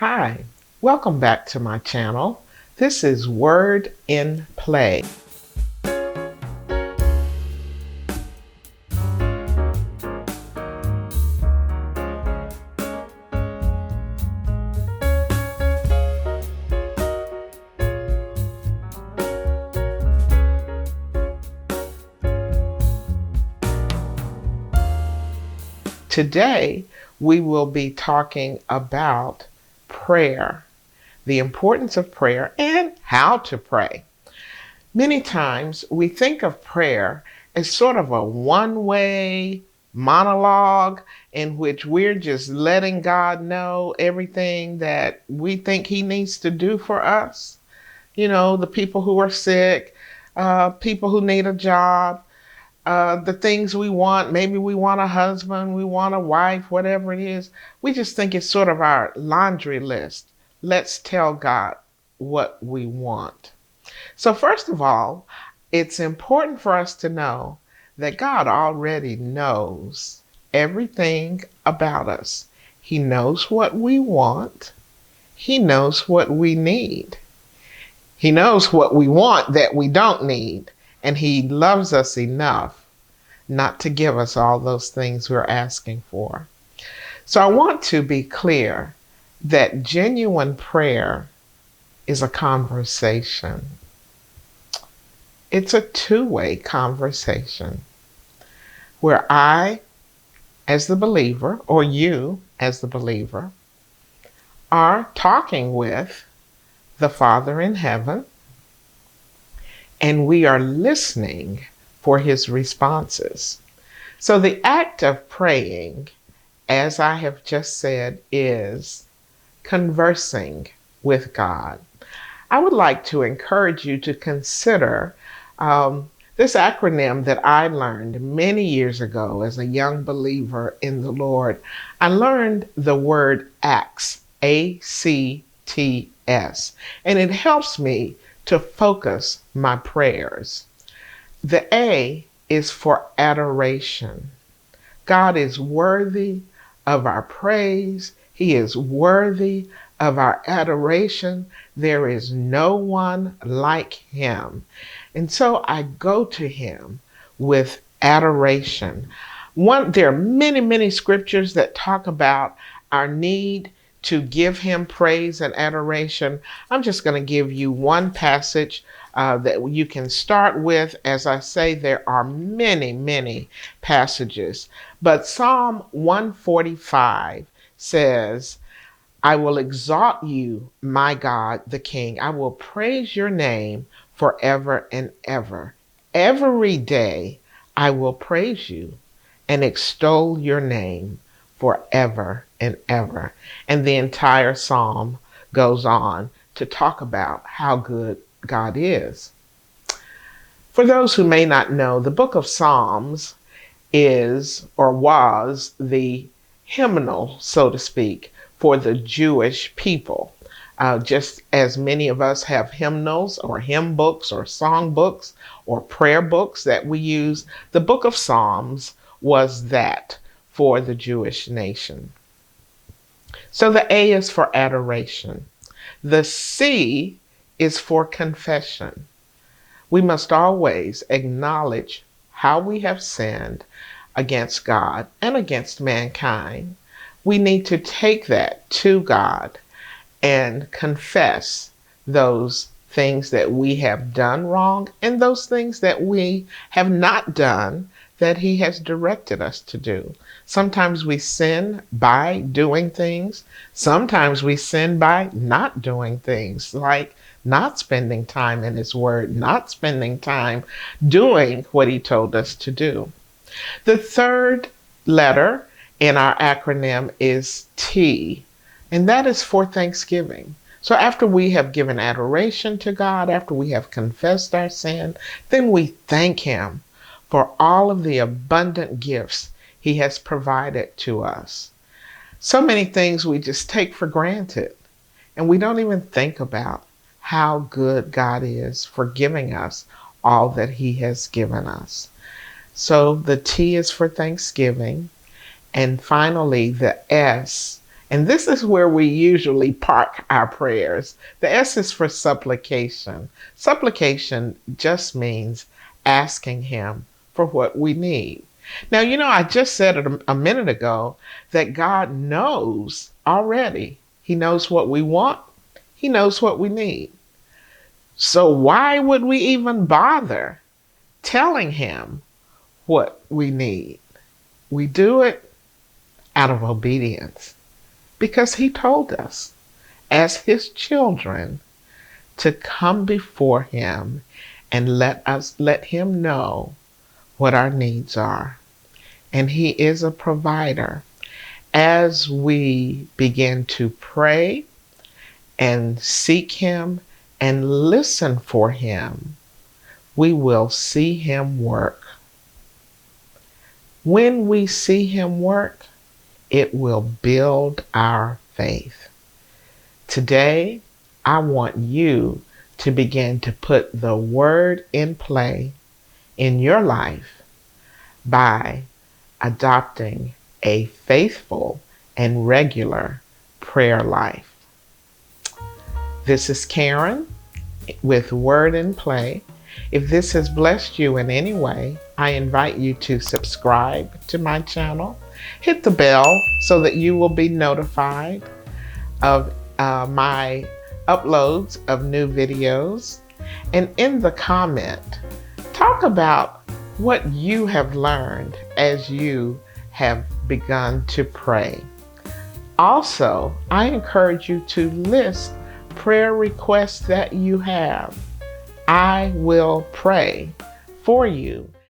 Hi, welcome back to my channel. This is Word in Play. Today, we will be talking about prayer, the importance of prayer, and how to pray. Many times we think of prayer as sort of a one-way monologue in which we're just letting God know everything that we think He needs to do for us. You know, the people who are sick, people who need a job, the things we want. Maybe we want a husband, we want a wife, whatever it is. We just think it's sort of our laundry list. Let's tell God what we want. So first of all, it's important for us to know that God already knows everything about us. He knows what we want. He knows what we need. He knows what we want that we don't need. And He loves us enough not to give us all those things we're asking for. So I want to be clear that genuine prayer is a conversation. It's a two-way conversation where I, as the believer, or you, as the believer, are talking with the Father in heaven, and we are listening for His responses. So the act of praying, as I have just said, is conversing with God. I would like to encourage you to consider this acronym that I learned many years ago as a young believer in the Lord. I learned the word ACTS, A-C-T-S, and it helps me to focus my prayers. The A is for adoration. God is worthy of our praise. He is worthy of our adoration. There is no one like Him. And so I go to Him with adoration. There are many, many scriptures that talk about our need to give Him praise and adoration. I'm just going to give you one passage that you can start with. As I say, there are many, many passages. But Psalm 145 says, I will exalt you, my God, the King. I will praise your name forever and ever. Every day I will praise you and extol your name forever and ever. And the entire psalm goes on to talk about how good God is. For those who may not know, the book of Psalms is or was the hymnal, so to speak, for the Jewish people. Just as many of us have hymnals or hymn books or song books or prayer books that we use, the book of Psalms was that for the Jewish nation. So the A is for adoration. The C is for confession. We must always acknowledge how we have sinned against God and against mankind. We need to take that to God and confess those things that we have done wrong and those things that we have not done that He has directed us to do. Sometimes we sin by doing things. Sometimes we sin by not doing things, like not spending time in His Word, not spending time doing what He told us to do. The third letter in our acronym is T, and that is for thanksgiving. So after we have given adoration to God, after we have confessed our sin, then we thank Him for all of the abundant gifts He has provided to us. So many things we just take for granted, and we don't even think about how good God is for giving us all that He has given us. So the T is for thanksgiving. And finally, the S, And this is where we usually park our prayers. The S is for supplication. Supplication just means asking Him for what we need. Now, I just said it a minute ago that God knows already. He knows what we want. He knows what we need. So why would we even bother telling Him what we need? We do it out of obedience because He told us as His children to come before Him and let Him know what our needs are. And He is a provider. As we begin to pray and seek Him and listen for Him, we will see Him work. When we see Him work, it will build our faith. Today, I want you to begin to put the Word in play in your life by adopting a faithful and regular prayer life. This is Karen with Word in Play. If this has blessed you in any way, I invite you to subscribe to my channel. Hit the bell so that you will be notified of my uploads of new videos. And in the comment, talk about what you have learned as you have begun to pray. Also, I encourage you to list prayer requests that you have. I will pray for you